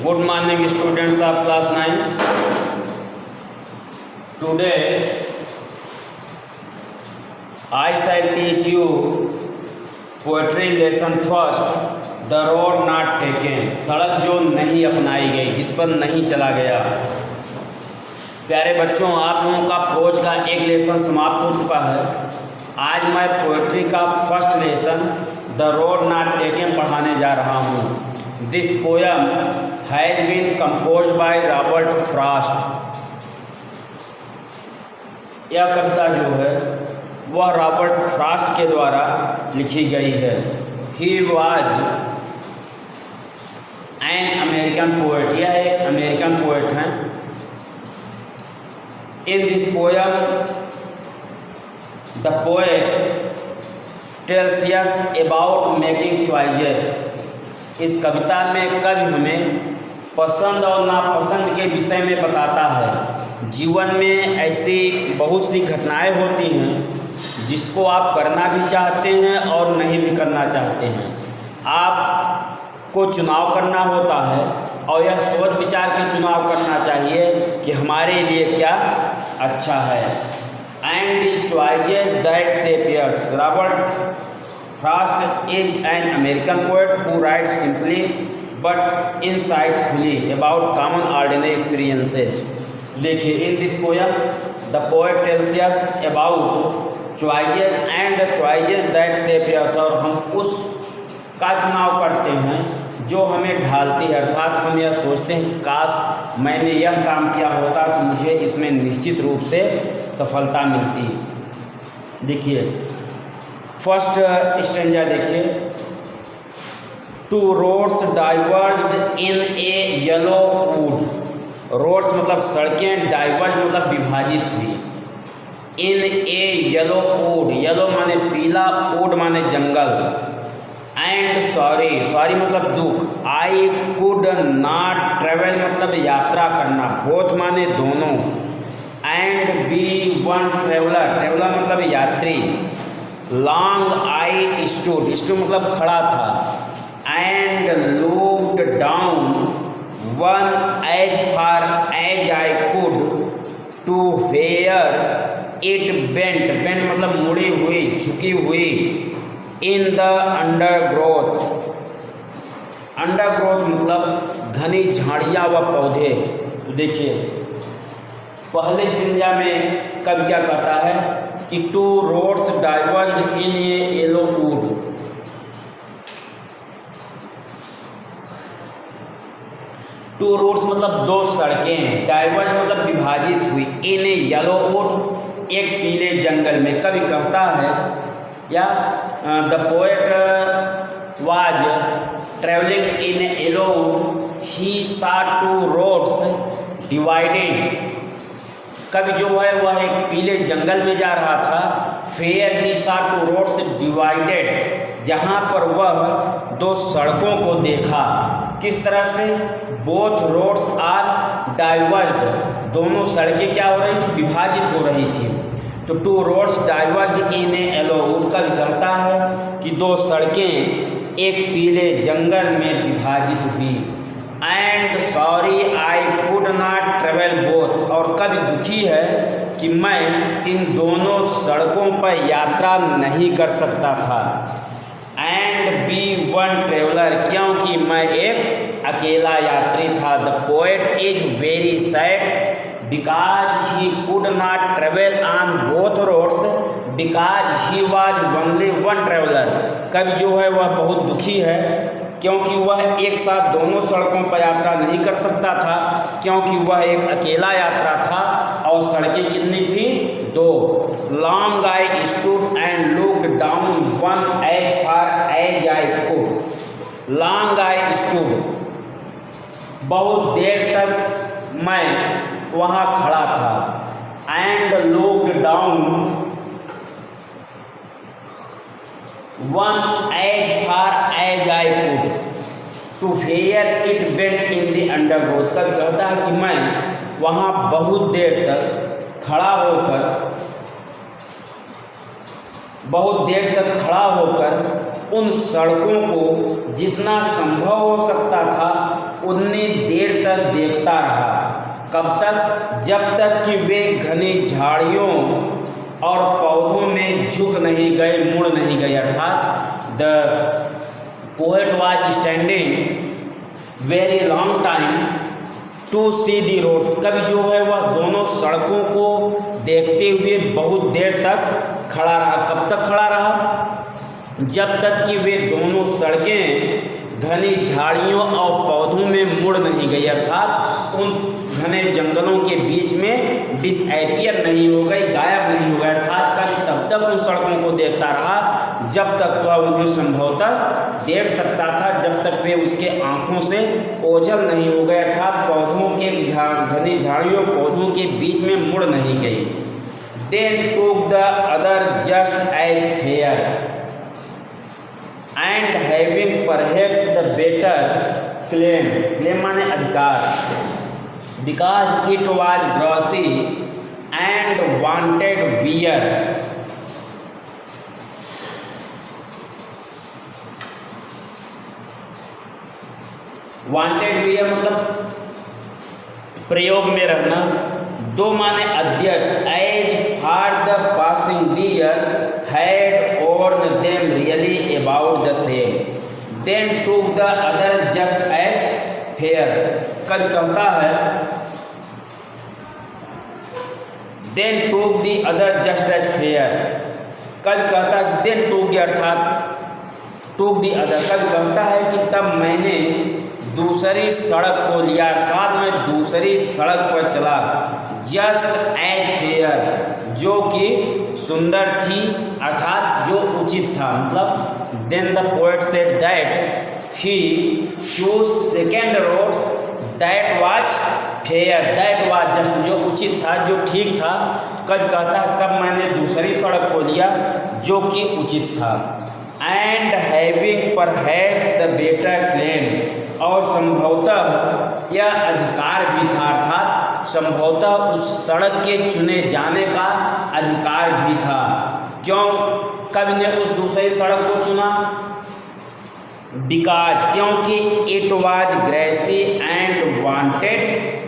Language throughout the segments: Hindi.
Good morning, students of class 9. Today I shall teach you poetry lesson first. The road not taken. सड़क जो नहीं अपनाई गई, जिस पर नहीं चला गया। प्यारे बच्चों, आप लोगों का प्रोज का एक लेसन समाप्त हो चुका है। आज मैं पोएट्री का first lesson the road not taken पढ़ाने जा रहा हूँ। This poem has been composed by Robert Frost. यह कविता जो है वह रॉबर्ट फ्रॉस्ट के द्वारा लिखी गई है। He was an American poet. यह एक अमेरिकन पोएट हैं। In this poem the poet tells us about making choices. इस कविता में कवि हमें पसंद और नापसंद के विषय में बताता है। जीवन में ऐसी बहुत सी घटनाएं होती हैं जिसको आप करना भी चाहते हैं और नहीं भी करना चाहते हैं। आपको चुनाव करना होता है और यह सोच विचार के चुनाव करना चाहिए कि हमारे लिए क्या अच्छा है। And the choices that shape us. Robert Frost is an American poet who writes simply but insightfully about common ordinary experiences. देखिए, in this poem the poet tells us about choices and the choices that shape us। और हम उस का चुनाव करते हैं जो हमें ढालती है, अर्थात हम यह सोचते हैं काश मैंने यह काम किया होता तो मुझे इसमें निश्चित रूप से सफलता मिलती। देखिए फर्स्ट स्टेंजा देखिए। Two roads divorced in a yellow would. Roads मतलब सड़कें, डाइवर्स मतलब विभाजित हुई। इन ए येलो वुड, येलो माने पीला, वुड माने जंगल। एंड सॉरी, सॉरी मतलब दुख। आई कुड नॉट ट्रेवल मतलब यात्रा करना, बोथ माने दोनों। And be one traveller, traveller मतलब यात्री। लॉन्ग आई स्टूड, स्टूड मतलब खड़ा था। And looked down one as far as I could to where it bent, bent मतलब मुड़ी हुई, झुकी हुई। इन द अंडरग्रोथ, अंडरग्रोथ मतलब घनी झाड़ियाँ व पौधे। देखिए पहले स्टेंजा में कवि क्या कहता है कि two roads divorced in a yellow would. Two roads मतलब दो सड़कें, डाइवर्स मतलब विभाजित हुई, इन ए येलो वुड एक पीले जंगल में। कवि कहता है या the poet was travelling in a yellow wood, he saw two roads divided. कवि जो है वह एक पीले जंगल में जा रहा था। Fair he saw two roads divided, जहाँ पर वह दो सड़कों को देखा। किस तरह से? बोथ रोड्स आर डाइवर्स्ड, दोनों सड़कें क्या हो रही थी? विभाजित हो रही थी। तो two roads divorced in a yellow would, कवि कहता है कि दो सड़कें एक पीले जंगल में विभाजित हुई। And sorry I could not travel both, और कभी दुखी है कि मैं इन दोनों सड़कों पर यात्रा नहीं कर सकता था। एंड बी वन ट्रेवलर, क्योंकि मैं एक अकेला यात्री था। The poet is very sad because he could not travel on both roads because he was only one traveller. कवि जो है वह बहुत दुखी है क्योंकि वह एक साथ दोनों सड़कों पर यात्रा नहीं कर सकता था, क्योंकि वह एक अकेला यात्रा था और सड़कें कितनी थी? दो। Long I stood and looked down one as far as I could. Long I stood, बहुत देर तक मैं वहाँ खड़ा था। And looked down one as far as I could to where it bent in the undergrowth. कवि कहता है कि मैं वहाँ बहुत देर तक खड़ा होकर उन सड़कों को जितना संभव हो सकता था उतनी देर तक देखता रहा। कब तक? जब तक कि वे घनी झाड़ियों और पौधों में झुक नहीं गए, मुड़ नहीं गए। अर्थात the poet was standing very long time to see the roads. कवि जो है वह दोनों सड़कों को देखते हुए बहुत देर तक खड़ा रहा। कब तक खड़ा रहा? जब तक कि वे दोनों सड़कें घनी झाड़ियों और पौधों में मुड़ नहीं गई, अर्थात उन घने जंगलों के बीच में डिसअपियर नहीं हो गई, गायब नहीं हो गई। अर्थात कवि तब तक उन सड़कों को देखता रहा जब तक वह उन्हें संभवतः देख सकता था, जब तक वे उसके आंखों से ओझल नहीं हो गए, अर्थात पौधों के घनी झाड़ियों पौधों के बीच में मुड़ नहीं गई। Then took the other just as fair and having perhaps the better claim माने अधिकार, because it was grassy and wanted wear। Wanted wear मतलब प्रयोग में रहना। दो माने अध्यक्ष, as far the passing there had worn them really about the same, then took the other just as fair. कल कहता है then took the other just as fair. कल कहता है देन टूक द, अर्थात टूक द अदर। कल कहता है कि तब मैंने दूसरी सड़क को लिया, अर्थात मैं दूसरी सड़क पर चला, जस्ट एज फेयर, जो कि सुंदर थी, अर्थात जो उचित था। मतलब then the poet said that he choose second roads that was fair, that was just, जो उचित था, जो ठीक था। कब कहता है तब मैंने दूसरी सड़क को लिया जो कि उचित था। And having perhaps the better claim, और संभवतः यह अधिकार भी था, अर्थात संभवतः उस सड़क के चुने जाने का अधिकार भी था। क्यों कवि ने उस दूसरी सड़क को चुना? बिकॉज, क्योंकि it was grassy and wanted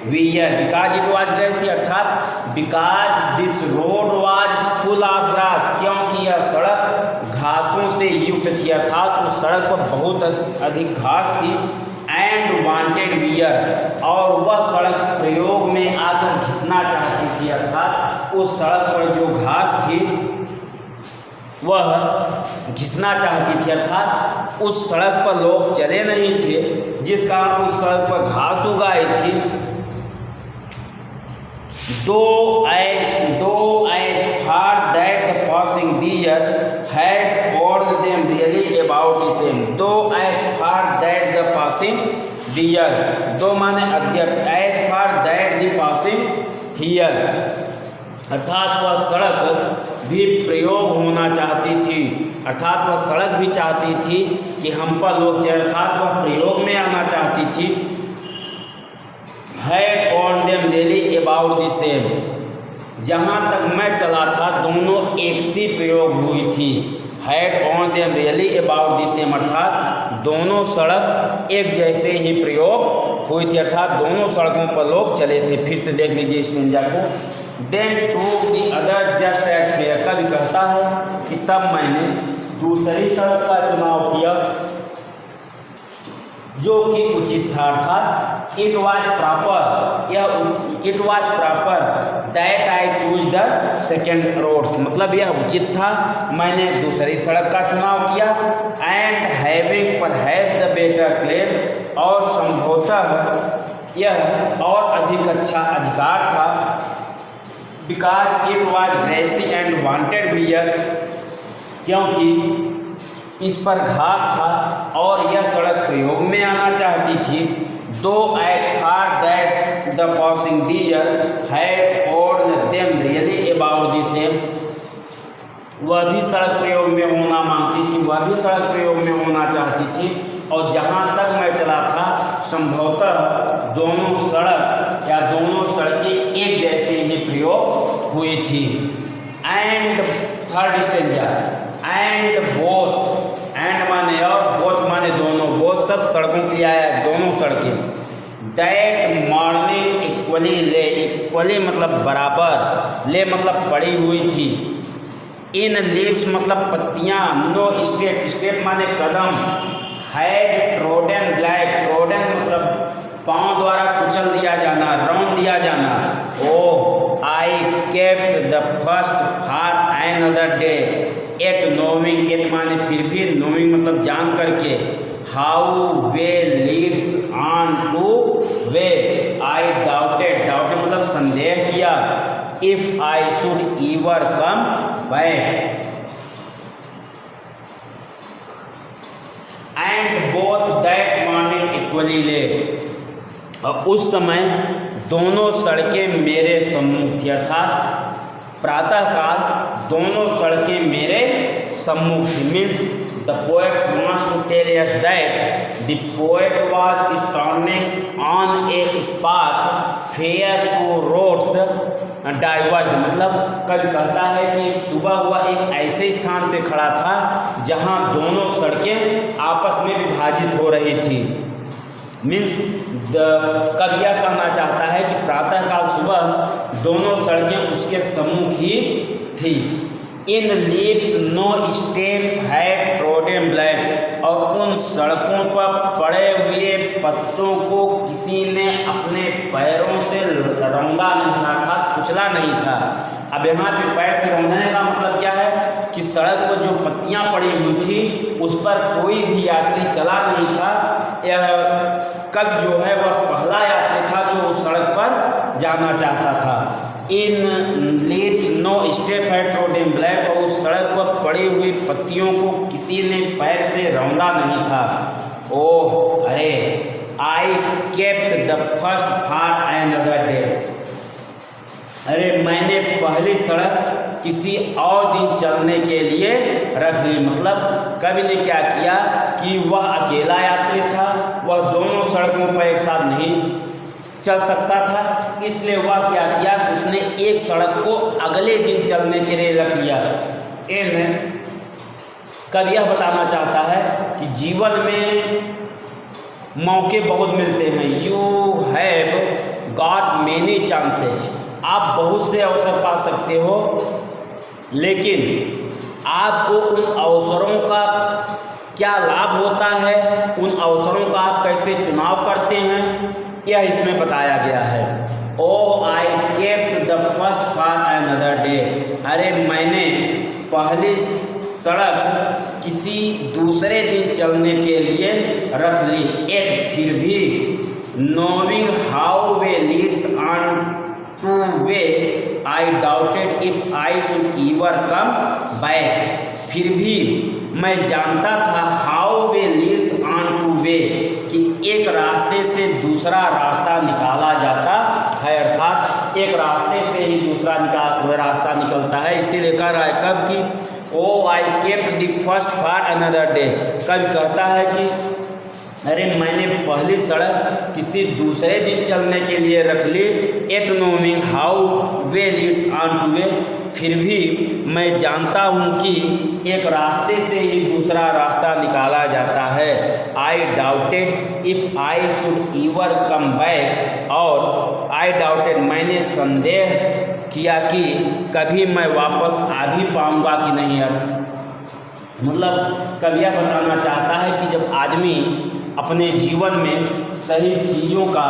wear. Because it was grassy, अर्थात because this road was full of grass, क्योंकि यह सड़क घासों से युक्त थी, अर्थात उस सड़क पर बहुत अधिक घास थी। एंड वांटेड वियर, और वह सड़क प्रयोग में आकर घिसना चाहती थी, अर्थात उस सड़क पर जो घास थी वह घिसना चाहती थी, अर्थात उस सड़क पर लोग चले नहीं थे, जिस कारण उस सड़क पर घास उगाई थी। Though as far that the passing there had worn them really about the same. Though as far that the passing there, though माने अध्यक्ष, as far that the passing here, अर्थात वह सड़क भी प्रयोग होना चाहती थी, अर्थात वह सड़क भी चाहती थी कि हम पर लोग चले, अर्थात वह प्रयोग में आना चाहती थी। Had on them really about the same, जहाँ तक मैं चला था दोनों एक सी प्रयोग हुई थी। Had on them really about the same, अर्थात दोनों सड़क एक जैसे ही प्रयोग हुई थी, अर्थात दोनों सड़कों पर लोग चले थे। फिर से देख लीजिए इस स्टेंजा को। Then took the other just as fair, कभी कहता है कि तब मैंने दूसरी सड़क का चुनाव किया जो कि उचित था, अर्थात इट वाज प्रॉपर, यह it was proper that I choose the second roads, मतलब यह उचित था, मैंने दूसरी सड़क का चुनाव किया। And having perhaps the better claim, और संभवतः यह और अधिक अच्छा अधिकार था। Because it was grassy and wanted wear, क्योंकि इस पर घास था और यह सड़क प्रयोग में आना चाहती थी। Though as far that the passing there had worn them really about the same, वह भी सड़क प्रयोग में होना मांगती थी, वह भी सड़क प्रयोग में होना चाहती थी। और जहाँ तक मैं चला था संभवतः दोनों सड़क या दोनों सड़कें एक जैसे ही प्रयोग हुई थी। And third stanza, and both, and that morning equally ले, इक्वली मतलब बराबर, ले मतलब पड़ी हुई थी, इन लीव्स मतलब पत्तियाँ, नो स्टेप, स्टेप माने कदम, हैड ट्रोडन ब्लैक, ट्रोडन मतलब पाँव द्वारा कुचल दिया जाना, रौंद दिया जाना। Oh I kept the first for another day, yet knowing, yet माने फिर भी, नोइंग मतलब जान करके, how way leads on to way, I doubted, doubted मतलब संदेह किया, if I should ever come back, and both that morning equally lay, और उस समय दोनों सड़कें मेरे सम्मुख थी, अर्थात प्रातःकाल दोनों सड़कें मेरे सम्मुख थी। Means the poet wants to tell us that the poet was standing on a spot where two roads diverged, मतलब कवि कहता है कि सुबह हुआ एक ऐसे स्थान पे खड़ा था जहां दोनों सड़कें आपस में विभाजित हो रही थी। मीन्स कवि यह कहना चाहता है कि प्रातःकाल सुबह दोनों सड़कें उसके सम्मुख ही थी। In leaves no step had trodden black, और उन सड़कों पर पड़े हुए पत्तों को किसी ने अपने पैरों से रौंदा नहीं था, कुचला नहीं था। अब यहाँ पे पैर से रौंदने का मतलब क्या है कि सड़क पर जो पत्तियाँ पड़ी हुई थी उस पर कोई भी यात्री चला नहीं था। यह कवि जो है वह पहला यात्री था जो उस सड़क पर जाना चाहता था। इन लीड्स नो स्टेप है ट्रोडन ब्लैक, और उस सड़क पर पड़ी हुई पत्तियों को किसी ने पैर से रौंदा नहीं था। ओह अरे, आई kept the first for another day, अरे मैंने पहली सड़क किसी और दिन चलने के लिए रख ली। मतलब कवि ने क्या किया कि वह अकेला यात्री था, वह दोनों सड़कों पर एक साथ नहीं चल सकता था, इसलिए वह क्या किया, उसने एक सड़क को अगले दिन चलने के लिए रख लिया। इन कवि यह बताना चाहता है कि जीवन में मौके बहुत मिलते हैं। You have got many chances, आप बहुत से अवसर पा सकते हो, लेकिन आपको उन अवसरों का क्या लाभ होता है, उन अवसरों का आप कैसे चुनाव करते हैं, यह इसमें बताया गया है। Oh I kept the first for another day, अरे मैंने पहली सड़क किसी दूसरे दिन चलने के लिए रख ली। एट फिर भी, knowing how way leads on to way, I doubted if I should ever come back, फिर भी मैं जानता था how way leads on to वे, कि एक रास्ते से दूसरा रास्ता निकाला जाता है, अर्थात एक रास्ते से ही दूसरा रास्ता निकलता है। इसीलिए कह रहा है कब कि oh I kept the first for another day, कवि कहता है कि अरे मैंने पहली सड़क किसी दूसरे दिन चलने के लिए रख ली। Yet knowing how way leads on to way, फिर भी मैं जानता हूँ कि एक रास्ते से ही दूसरा रास्ता निकाला जाता है। आई doubted if I should ever come back, और आई डाउटेड मैंने संदेह किया कि कभी मैं वापस आ भी पाऊँगा कि नहीं। मतलब कवि यह बताना चाहता है कि जब आदमी अपने जीवन में सही चीज़ों का,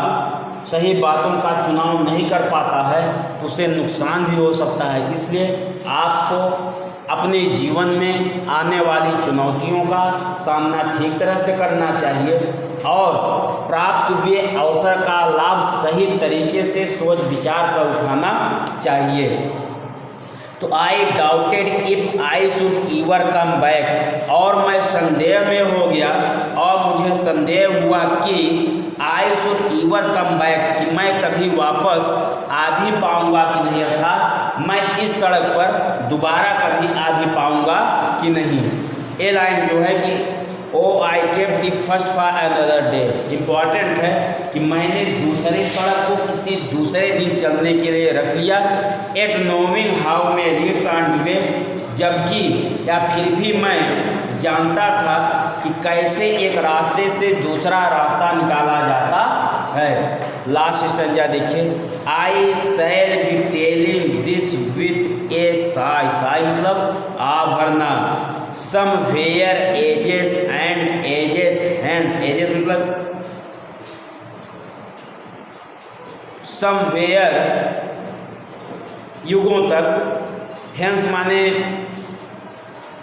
सही बातों का चुनाव नहीं कर पाता है तो उसे नुकसान भी हो सकता है। इसलिए आपको अपने जीवन में आने वाली चुनौतियों का सामना ठीक तरह से करना चाहिए और प्राप्त हुए अवसर का लाभ सही तरीके से सोच विचार कर उठाना चाहिए। तो आई doubted if I should ever come back, और मैं संदेह में हो गया और मुझे संदेह हुआ कि आई शुड एवर कम बैक, कि मैं कभी वापस आ भी पाऊँगा कि नहीं, अर्थात मैं इस सड़क पर दोबारा कभी आ भी पाऊँगा कि नहीं। ये लाइन जो है कि oh I kept the first for another day, important है कि मैंने दूसरी सड़क को किसी दूसरे दिन चलने के लिए रख लिया। Yet knowing how may leads on to way, जबकि या फिर भी मैं जानता था कि कैसे एक रास्ते से दूसरा रास्ता निकाला जाता है। लास्ट स्टेंजा देखिए, I shall be telling this with a sigh, sigh मतलब आभरना, somewhere ages and ages hence, ages मतलब समवेयर युगों तक, हैंस माने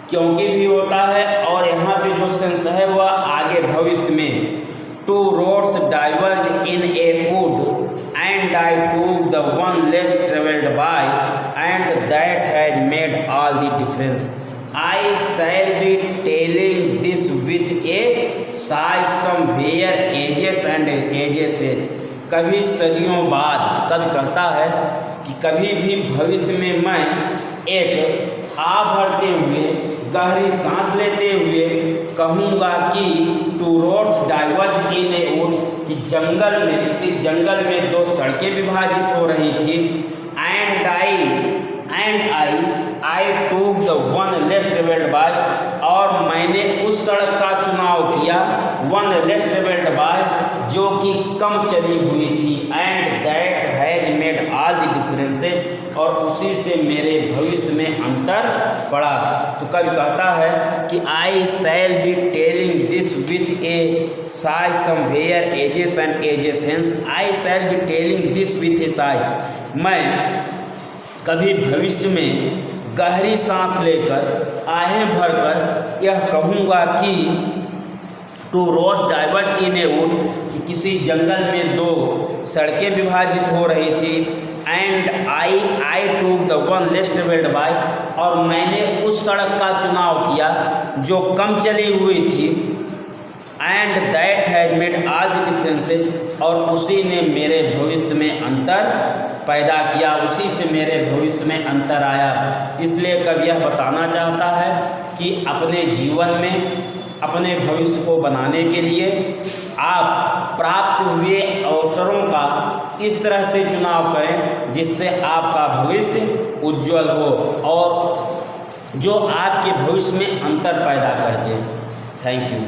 क्योंकि भी होता है, और यहाँ पे जो सेंस है वह आगे भविष्य में। Two roads diverge in a wood and I took the one less travelled by and that has made all the difference. I shall be telling this with a sigh somewhere ages and ages है। कभी सदियों बाद, कभी कहता है कि कभी भी भविष्य में मैं एक आ भरते हुए गहरी सांस लेते हुए कहूँगा कि two roads diverge in a wood, कि जंगल में, किसी जंगल में दो सड़कें विभाजित हो रही थी, and I took the one less travelled bye, और मैंने उस सड़क का चुनाव किया, वन लेस ट्रेवल्ड बाय जो कि कम चली हुई थी, and that has made all the differences, और उसी से मेरे भविष्य में अंतर पड़ा। तो कवि कहता है कि I shall be telling this with a sigh somewhere ages and ages hence, I shall be telling this with a sigh, मैं कभी भविष्य में गहरी सांस लेकर आहें भरकर यह कहूँगा कि two roads diverge in a wood, कि किसी जंगल में दो सड़कें विभाजित हो रही थी, and I took the one less travelled bye, और मैंने उस सड़क का चुनाव किया जो कम चली हुई थी, and that has made all the differences, और उसी ने मेरे भविष्य में अंतर पैदा किया, उसी से मेरे भविष्य में अंतर आया। इसलिए कवि यह बताना चाहता है कि अपने जीवन में अपने भविष्य को बनाने के लिए आप प्राप्त हुए अवसरों का इस तरह से चुनाव करें जिससे आपका भविष्य उज्जवल हो और जो आपके भविष्य में अंतर पैदा कर दे। Thank you.